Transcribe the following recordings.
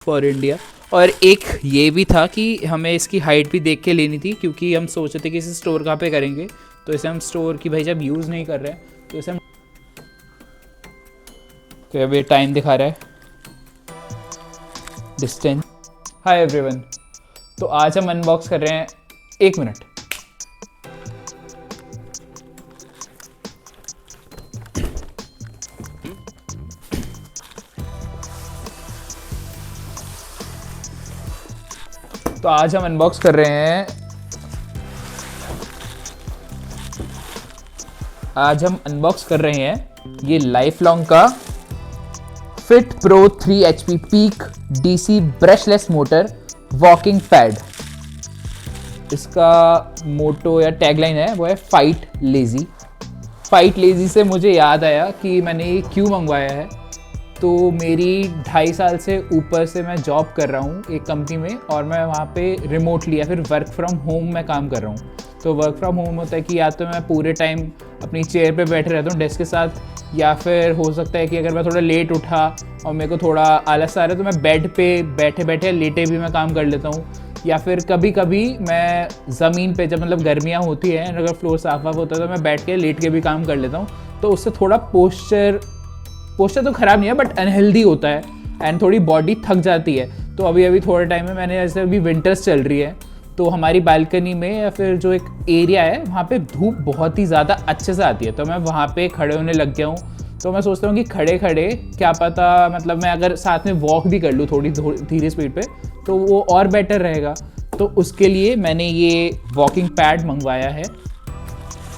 For India. और एक ये भी था कि हमें इसकी हाइट भी देख के लेनी थी, क्योंकि हम सोच रहे थे कि इसे स्टोर कहाँ पे करेंगे। तो इसे हम स्टोर की भाई जब यूज़ नहीं कर रहे हैं तो इसे हम तो अब ये टाइम दिखा रहा है, डिस्टेंस। हाय एवरीवन, तो आज हम अनबॉक्स कर रहे हैं। 1 मिनट। तो आज हम अनबॉक्स कर रहे हैं ये लाइफ लॉन्ग का fit pro 3 HP peak DC brushless motor walking pad. इसका मोटो या टैगलाइन है वो है फाइट लेजी। फाइट लेजी से मुझे याद आया कि मैंने ये क्यों मंगवाया है। तो मेरी 2.5 साल से ऊपर से मैं जॉब कर रहा हूँ एक कंपनी में, और मैं वहाँ पे रिमोटली या फिर वर्क फ्रॉम होम मैं काम कर रहा हूँ। तो वर्क फ्रॉम होम होता है कि या तो मैं पूरे टाइम अपनी चेयर पे बैठे रहता हूँ डेस्क के साथ, या फिर हो सकता है कि अगर मैं थोड़ा लेट उठा और मेरे को थोड़ा आलस आ रहा है तो मैं बेड पे बैठे बैठे लेटे भी मैं काम कर लेता हूँ। या फिर कभी कभी मैं ज़मीन पे, जब मतलब गर्मियाँ होती हैं, अगर फ्लोर साफ साफ होता है तो मैं बैठ के लेट के भी काम कर लेता हूँ। तो उससे थोड़ा पोस्चर तो ख़राब नहीं है बट अनहेल्दी होता है एंड थोड़ी बॉडी थक जाती है। तो अभी थोड़े टाइम में मैंने, जैसे अभी विंटर्स चल रही है तो हमारी बालकनी में या फिर जो एक एरिया है वहाँ पे धूप बहुत ही ज़्यादा अच्छे से आती है, तो मैं वहाँ पे खड़े होने लग गया हूँ। तो मैं सोचता हूँ कि खड़े खड़े क्या पता, मतलब मैं अगर साथ में वॉक भी कर लूँ थोड़ी धीरे स्पीड पे तो वो और बेटर रहेगा। तो उसके लिए मैंने ये वॉकिंग पैड मंगवाया है,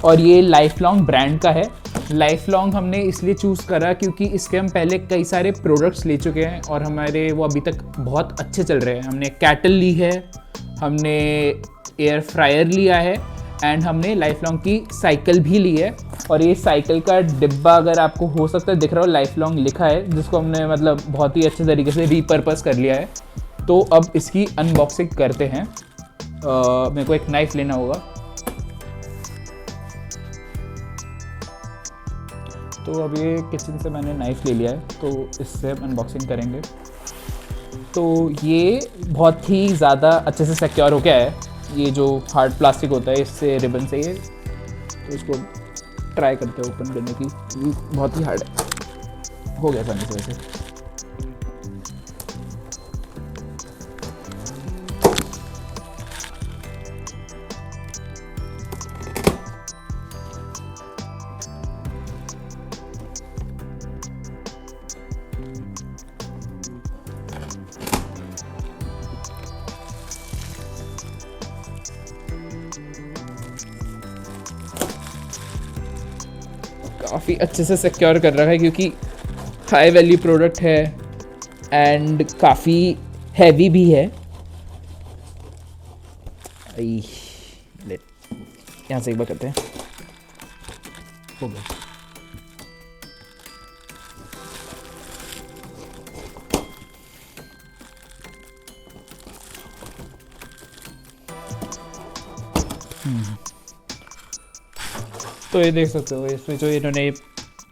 और ये लाइफ लॉन्ग ब्रांड का है। लाइफ लॉन्ग हमने इसलिए चूज़ करा क्योंकि इसके हम पहले कई सारे प्रोडक्ट्स ले चुके हैं और हमारे वो अभी तक बहुत अच्छे चल रहे हैं। हमने कैटल ली है, हमने एयर फ्रायर लिया है, एंड हमने लाइफ लॉन्ग की साइकिल भी ली है। और ये साइकिल का डिब्बा अगर आपको हो सकता है दिख रहा हो, लाइफ लॉन्ग लिखा है, जिसको हमने मतलब बहुत ही अच्छे तरीके से रीपर्पस कर लिया है। तो अब इसकी अनबॉक्सिंग करते हैं। मेरे को एक नाइफ लेना होगा। तो अब ये किचन से मैंने नाइफ़ ले लिया है, तो इससे हम अनबॉक्सिंग करेंगे। तो ये बहुत ही ज़्यादा अच्छे से सिक्योर हो गया है। ये जो हार्ड प्लास्टिक होता है इससे, रिबन से, ये तो इसको ट्राई करते हैं ओपन करने की। बहुत ही हार्ड है, हो गया आसानी से वैसे। काफ़ी अच्छे से सिक्योर कर रखा है क्योंकि हाई वैल्यू प्रोडक्ट है एंड काफ़ी हैवी भी है। यहाँ से एक बार करते हैं, हो गया। तो ये देख सकते हो, इसमें जो इन्होंने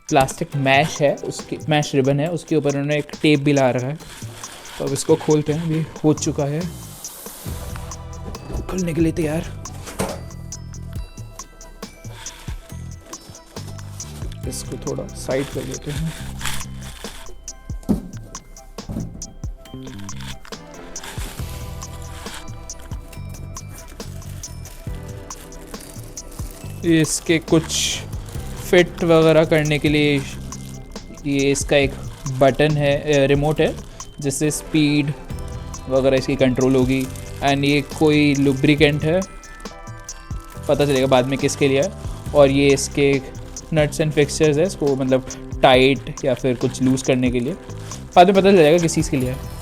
प्लास्टिक मैश है, उसकी मैश रिबन है, उसके ऊपर उन्होंने एक टेप भी ला रखा है। तो अब इसको खोलते हैं। अभी हो चुका है, खोलने के लिए तैयार। इसको थोड़ा साइड कर देते हैं। इसके कुछ फिट वगैरह करने के लिए ये इसका एक बटन है, रिमोट है, जिससे स्पीड वगैरह इसकी कंट्रोल होगी। एंड ये कोई लुब्रिकेंट है, पता चलेगा बाद में किसके लिए है। और ये इसके नट्स एंड फिक्सचर्स है, इसको मतलब टाइट या फिर कुछ लूज़ करने के लिए, बाद में पता चलेगा किस चीज़ के लिए है।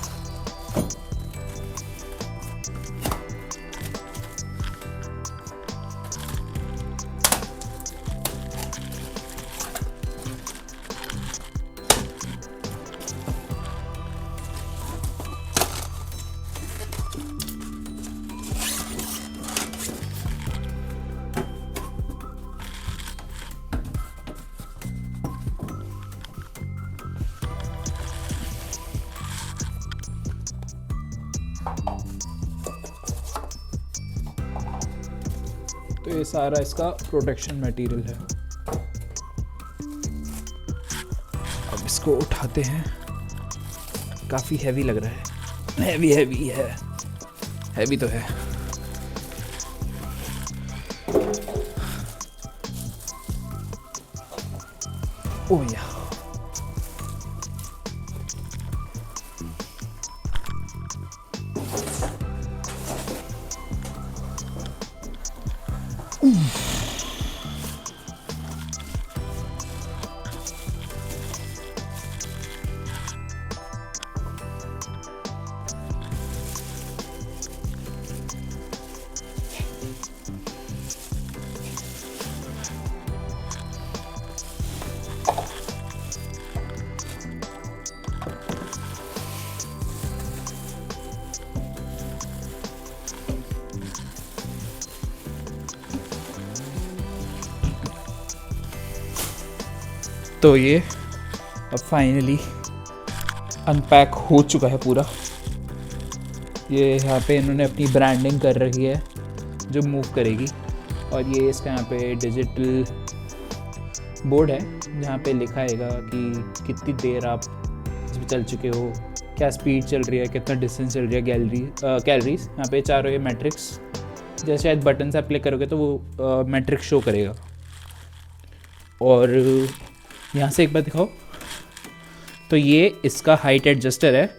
तो ये सारा इसका प्रोटेक्शन मटेरियल है। अब इसको उठाते हैं। काफ़ी हैवी लग रहा है। हैवी है, हैवी तो है। ओह या, तो ये अब फाइनली अनपैक हो चुका है पूरा। ये यहाँ पे इन्होंने अपनी ब्रांडिंग कर रखी है जो मूव करेगी, और ये इसका यहाँ पे डिजिटल बोर्ड है जहाँ पे लिखा हैगा कि कितनी देर आप इसमें चल चुके हो, क्या स्पीड चल रही है, कितना डिस्टेंस चल रही है, कैलोरीज। यहाँ पे चारों ये मैट्रिक्स, जैसे शायद बटन से आप क्लिक करोगे तो वो मैट्रिक्स शो करेगा। और यहाँ से एक बार दिखाओ, तो ये इसका हाइट एडजस्टर है।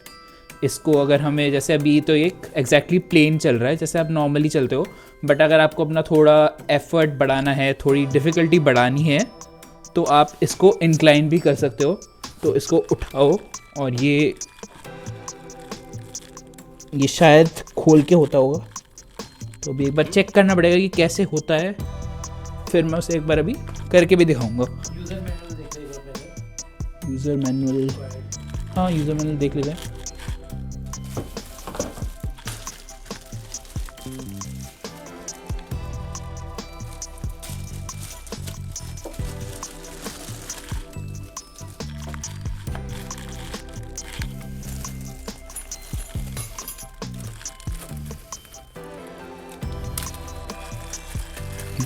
इसको अगर हमें, जैसे अभी तो एक एग्जैक्टली प्लेन चल रहा है जैसे आप नॉर्मली चलते हो, बट अगर आपको अपना थोड़ा एफर्ट बढ़ाना है, थोड़ी डिफ़िकल्टी बढ़ानी है, तो आप इसको इंक्लाइन भी कर सकते हो। तो इसको उठाओ और ये शायद खोल के होता होगा, तो अभी एक बार चेक करना पड़ेगा कि कैसे होता है, फिर मैं उसे एक बार अभी करके भी दिखाऊंगा। यूज़र मैनुअल, हाँ यूज़र मैनुअल देख लेते हैं।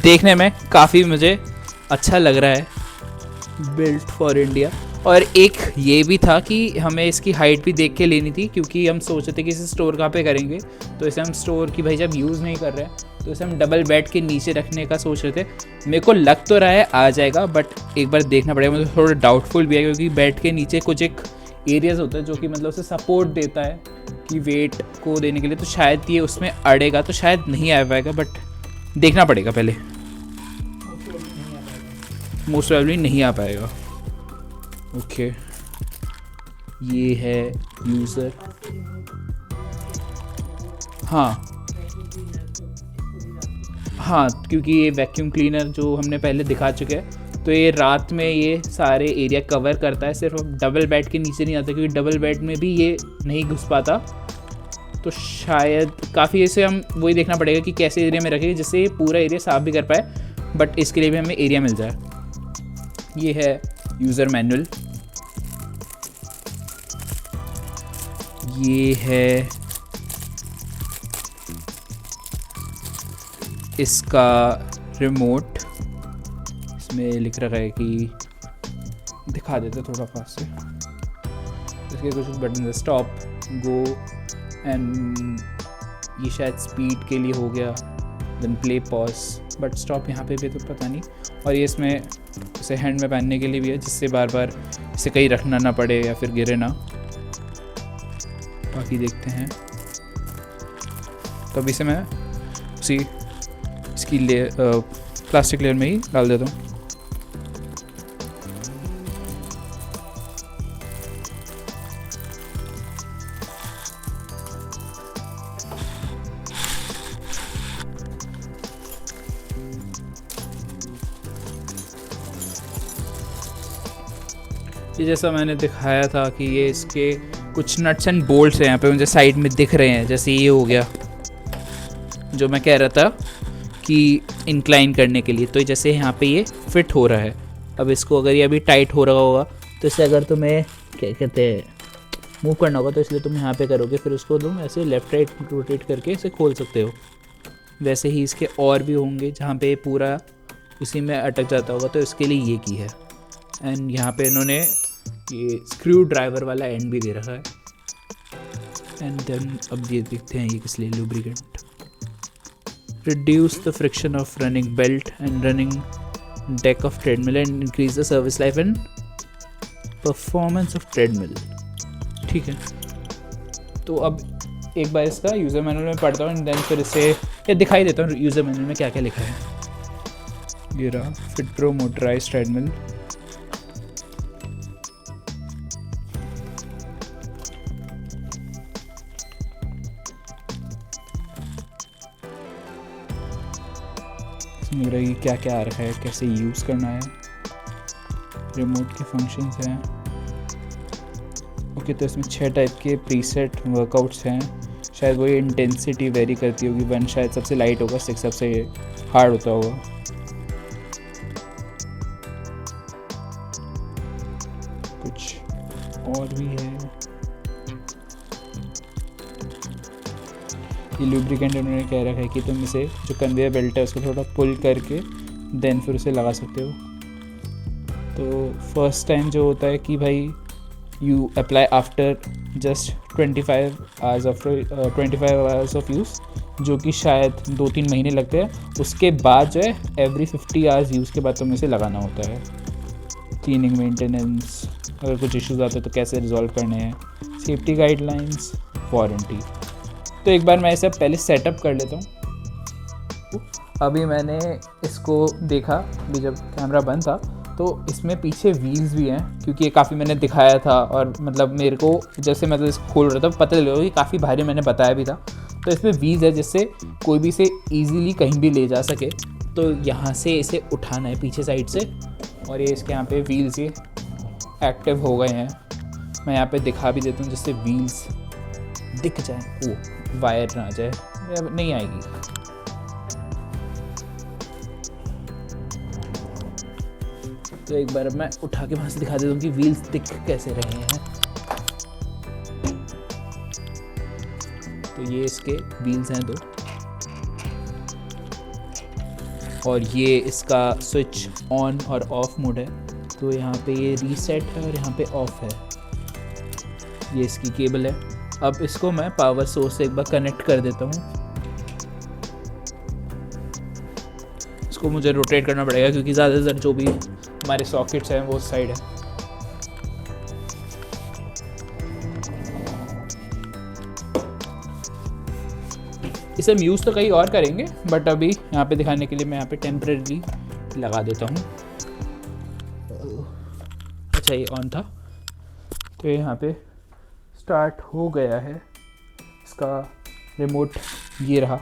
देखने में काफ़ी मुझे अच्छा लग रहा है, बिल्ट फॉर इंडिया। और एक ये भी था कि हमें इसकी हाइट भी देख के लेनी थी, क्योंकि हम सोच रहे थे कि इसे स्टोर कहाँ पे करेंगे। तो इसे हम स्टोर की भाई जब यूज़ नहीं कर रहे हैं तो इसे हम डबल बेड के नीचे रखने का सोच रहे थे। मेरे को लग तो रहा है आ जाएगा, बट एक बार देखना पड़ेगा। मुझे थोड़ा डाउटफुल भी है, क्योंकि बेड के नीचे कुछ एक एरियाज़ होता है जो कि मतलब उसे सपोर्ट देता है कि वेट को देने के लिए, तो शायद ये उसमें अड़ेगा, तो शायद नहीं आ पाएगा, बट देखना पड़ेगा पहले। मोस्ट प्रोबेबली नहीं आ पाएगा। ओके, ये है यूज़र, हाँ क्योंकि ये वैक्यूम क्लीनर जो हमने पहले दिखा चुके हैं, तो ये रात में ये सारे एरिया कवर करता है, सिर्फ डबल बेड के नीचे नहीं आता, क्योंकि डबल बेड में भी ये नहीं घुस पाता। तो शायद काफ़ी ऐसे हम वही देखना पड़ेगा कि कैसे एरिया में रखेंगे जिससे ये पूरा एरिया साफ भी कर पाए, बट इसके लिए भी हमें एरिया मिल जाए। ये है यूज़र मैनुअल, ये है इसका रिमोट, इसमें लिख रखा है कि, दिखा देते थोड़ा पास से, इसके कुछ बटन है, स्टॉप, गो एंड ये शायद स्पीड के लिए हो गया, then play, pause, but stop यहाँ पे भी तो पता नहीं। और ये इसमें इसे हैंड में पहनने के लिए भी है, जिससे बार बार इसे कहीं रखना ना पड़े या फिर गिरे ना। बाकी देखते हैं, तो अभी से मैं उसी इसकी प्लास्टिक लेयर में ही डाल देता हूँ। ये जैसा मैंने दिखाया था कि ये इसके कुछ नट्स एंड बोल्ट्स हैं यहाँ पे मुझे साइड में दिख रहे हैं, जैसे ये हो गया जो मैं कह रहा था कि इंक्लाइन करने के लिए, तो जैसे यहाँ पे ये फिट हो रहा है। अब इसको अगर ये अभी टाइट हो रहा होगा तो इसे अगर तुम्हें क्या कहते हैं मूव करना होगा, तो इसलिए तुम यहाँ पे करोगे, फिर उसको तुम ऐसे लेफ़्ट राइट रोटेट करके इसे खोल सकते हो। वैसे ही इसके और भी होंगे जहाँ पे पूरा उसी में अटक जाता होगा, तो इसके लिए ये की है। एंड यहाँ पे इन्होंने ये स्क्रू ड्राइवर वाला एंड भी दे रखा है। एंड देन अब ये देखते हैं ये किस लिए, lubricant. Reduce the friction of running belt and running deck of treadmill and increase the service life and performance of treadmill. ठीक है, तो अब एक बार इसका यूज़र मैनुअल में पढ़ता हूँ एंड देन फिर इसे ये दिखाई देता हूँ यूज़र मैनुअल में क्या क्या लिखा है। ये रहा फिट प्रो मोटराइज ट्रेडमिल। इसमें रही क्या क्या आ रखा है, कैसे यूज़ करना है, रिमोट के फंक्शंस हैं। ओके, तो इसमें 6 टाइप के प्रीसेट वर्कआउट्स हैं। शायद वही इंटेंसिटी वेरी करती होगी, 1 शायद सबसे लाइट होगा, 6 सबसे हार्ड होता होगा। कुछ और भी है। ये लुब्रिकेंट उन्होंने कह रखा है कि तुम इसे जो कन्वेयर बेल्ट है उसको थोड़ा पुल करके देन फिर उसे लगा सकते हो। तो फर्स्ट टाइम जो होता है कि भाई you apply after just 25 hours of use, जो कि शायद 2-3 महीने लगते हैं। उसके बाद जो है एवरी 50 आवर्स यूज़ के बाद तुम्हें इसे लगाना होता है। क्लीनिंग, मेंटेनेंस, अगर कुछ इश्यूज आते हैं तो कैसे रिजॉल्व करने हैं, सेफ्टी गाइडलाइंस, वारंटी। तो एक बार मैं इसे पहले सेटअप कर लेता हूँ। अभी मैंने इसको देखा भी जब कैमरा बंद था, तो इसमें पीछे व्हील्स भी हैं, क्योंकि ये काफ़ी मैंने दिखाया था और मतलब मेरे को जैसे मतलब इसको खोल रहा था पता लगा कि काफ़ी भारी, मैंने बताया भी था। तो इसमें व्हील्स है जिससे कोई भी इसे ईजीली कहीं भी ले जा सके। तो यहाँ से इसे उठाना है पीछे साइड से, और ये इसके यहाँ पे व्हील्स ये एक्टिव हो गए हैं। मैं यहाँ पे दिखा भी देता हूँ जिससे व्हील्स दिख जाए, वो वायर ना आ जाए, नहीं आएगी। तो एक बार अब मैं उठा के वहाँ से दिखा देता हूँ कि व्हील्स दिख कैसे रहे हैं। तो ये इसके व्हील्स हैं 2, और ये इसका स्विच ऑन और ऑफ मोड है। तो यहाँ पे ये रीसेट है और यहाँ पे ऑफ है। ये इसकी केबल है। अब इसको मैं पावर सोर्स से एक बार कनेक्ट कर देता हूँ। इसको मुझे रोटेट करना पड़ेगा क्योंकि ज़्यादातर जो भी हमारे सॉकेट्स हैं वो उस साइड है। इसे हम यूज़ तो कहीं और करेंगे, बट अभी यहाँ पे दिखाने के लिए मैं यहाँ पे टेम्परेरी लगा देता हूँ। अच्छा, ये ऑन था, तो यहाँ पे स्टार्ट हो गया है। इसका रिमोट ये रहा।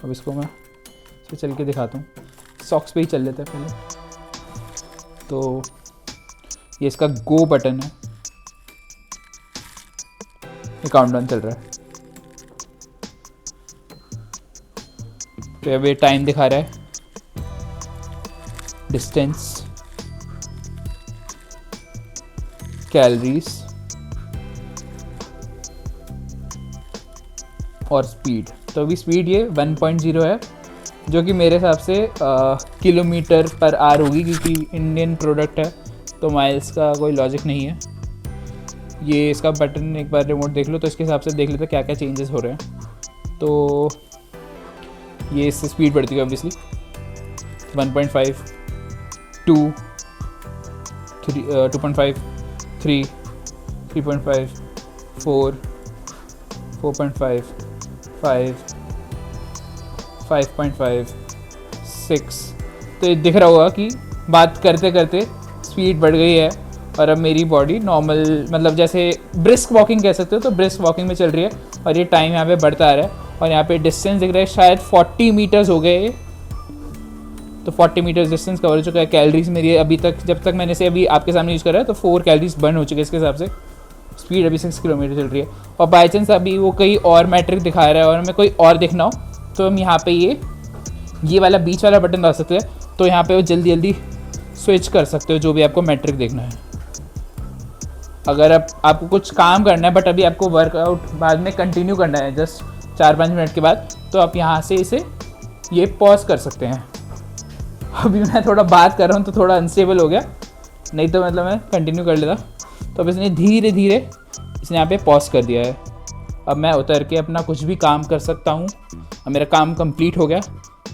अब इसको मैं इसे चल के दिखाता हूँ। सॉक्स पे ही चल लेता है पहले। तो ये इसका गो बटन है, ये काउंटडाउन चल रहा है। तो अब ये टाइम दिखा रहा है, डिस्टेंस, कैलोरीज और स्पीड। तो अभी स्पीड ये 1.0 है, जो कि मेरे हिसाब से किलोमीटर पर आवर होगी, क्योंकि इंडियन प्रोडक्ट है तो माइल्स का कोई लॉजिक नहीं है। ये इसका बटन एक बार रिमोट देख लो तो इसके हिसाब से देख लेते क्या क्या चेंजेस हो रहे हैं। तो ये इससे स्पीड बढ़ती है ऑब्वियसली, 1.5, 2, 2.5, 3, 3.5, 4, 4.5, 5, 5.5, 6। तो ये दिख रहा होगा कि बात करते करते स्पीड बढ़ गई है और अब मेरी बॉडी नॉर्मल, मतलब जैसे ब्रिस्क वॉकिंग कह सकते हो, तो ब्रिस्क वॉकिंग में चल रही है। और ये टाइम यहाँ पे बढ़ता आ रहा है और यहाँ पे डिस्टेंस दिख रहा है, शायद 40 मीटर्स हो गए। तो 40 मीटर्स डिस्टेंस कवर हो चुका है। कैलोरीज मेरी अभी तक, जब तक मैंने इसे अभी आपके सामने यूज़ करा है, तो 4 कैलोरीज बर्न हो चुके हैं इसके हिसाब से। स्पीड अभी 6 किलोमीटर चल रही है। और बाई चांस अभी वो कहीं और मैट्रिक दिखा रहा है और हमें कोई और देखना हो, तो हम यहाँ पे ये वाला बीच वाला बटन दबा सकते हैं तो यहाँ पे वो जल्दी जल्दी स्विच कर सकते हो जो भी आपको मैट्रिक देखना है। अगर आपको कुछ काम करना है बट अभी आपको वर्कआउट बाद में कंटिन्यू करना है जस्ट 4-5 मिनट के बाद, तो आप यहाँ से इसे ये पॉज कर सकते हैं। अभी मैं थोड़ा बात कर रहा हूँ तो थोड़ा अनस्टेबल हो गया, नहीं तो मतलब मैं कंटिन्यू कर लेता। तो अब इसने धीरे धीरे इसने यहाँ पे पॉज कर दिया है। अब मैं उतर के अपना कुछ भी काम कर सकता हूँ। अब मेरा काम कंप्लीट हो गया,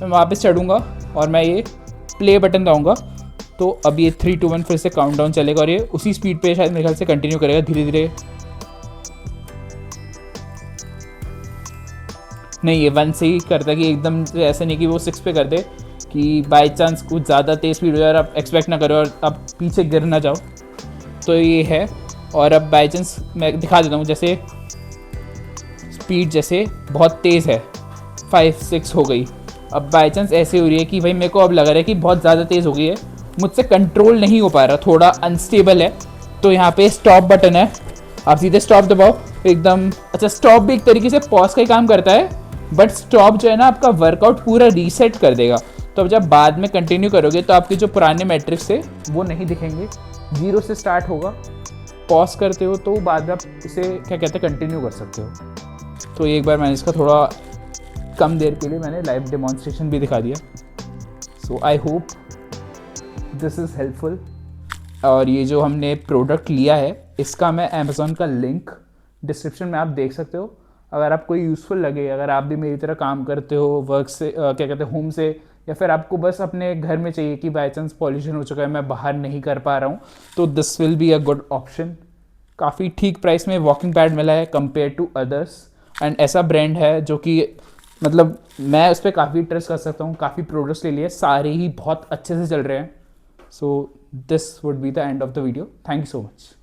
मैं वापस चढ़ूँगा और मैं ये प्ले बटन दबाऊँगा, तो अब ये 3 2 1 फिर से काउंटडाउन चलेगा और ये उसी स्पीड पे शायद मेरे ख्याल से कंटिन्यू करेगा धीरे धीरे। नहीं, ये 1 से ही करता है कि एकदम ऐसा नहीं कि वो 6 पे कर दे कि बाय चांस कुछ ज़्यादा तेज़ स्पीड हो जाए और आप एक्सपेक्ट ना करो और आप पीछे गिर ना जाओ। तो ये है। और अब बाय चांस मैं दिखा देता हूँ, जैसे स्पीड जैसे बहुत तेज़ है 5-6 हो गई, अब बाय चांस ऐसे हो रही है कि भाई मेरे को अब लग रहा है कि बहुत ज़्यादा तेज़ हो गई है, मुझसे कंट्रोल नहीं हो पा रहा, थोड़ा अनस्टेबल है। तो यहाँ पे स्टॉप बटन है, आप सीधे स्टॉप दबाओ एकदम। अच्छा, स्टॉप भी एक तरीके से पॉज का ही काम करता है, बट स्टॉप जो है ना आपका वर्कआउट पूरा रीसेट कर देगा। तो अब जब बाद में कंटिन्यू करोगे तो आपके जो पुराने मैट्रिक्स थे वो नहीं दिखेंगे, 0 से स्टार्ट होगा। पॉज करते हो तो बाद में आप इसे क्या कहते हैं कंटिन्यू कर सकते हो। तो एक बार मैंने इसका थोड़ा कम देर के लिए मैंने लाइव डेमोन्स्ट्रेशन भी दिखा दिया। So I hope this is helpful. और ये जो हमने प्रोडक्ट लिया है इसका मैं अमेज़ॉन का लिंक डिस्क्रिप्शन में आप देख सकते हो। अगर आपको यूज़फुल लगे, अगर आप भी मेरी तरह काम करते हो वर्क से क्या कहते हैं होम से, या फिर आपको बस अपने घर में चाहिए कि बाई चांस पॉल्यूशन हो चुका है मैं बाहर नहीं कर पा रहा हूँ, तो this will be a good option. काफ़ी ठीक प्राइस में वॉकिंग पैड मिला है कंपेयर टू अदर्स, एंड ऐसा ब्रांड है जो कि मतलब मैं उस पर काफ़ी ट्रस्ट कर सकता हूँ। काफ़ी प्रोडक्ट्स ले लिए, सारे ही बहुत अच्छे से चल रहे हैं। So this would be the end of the video. Thank you so much.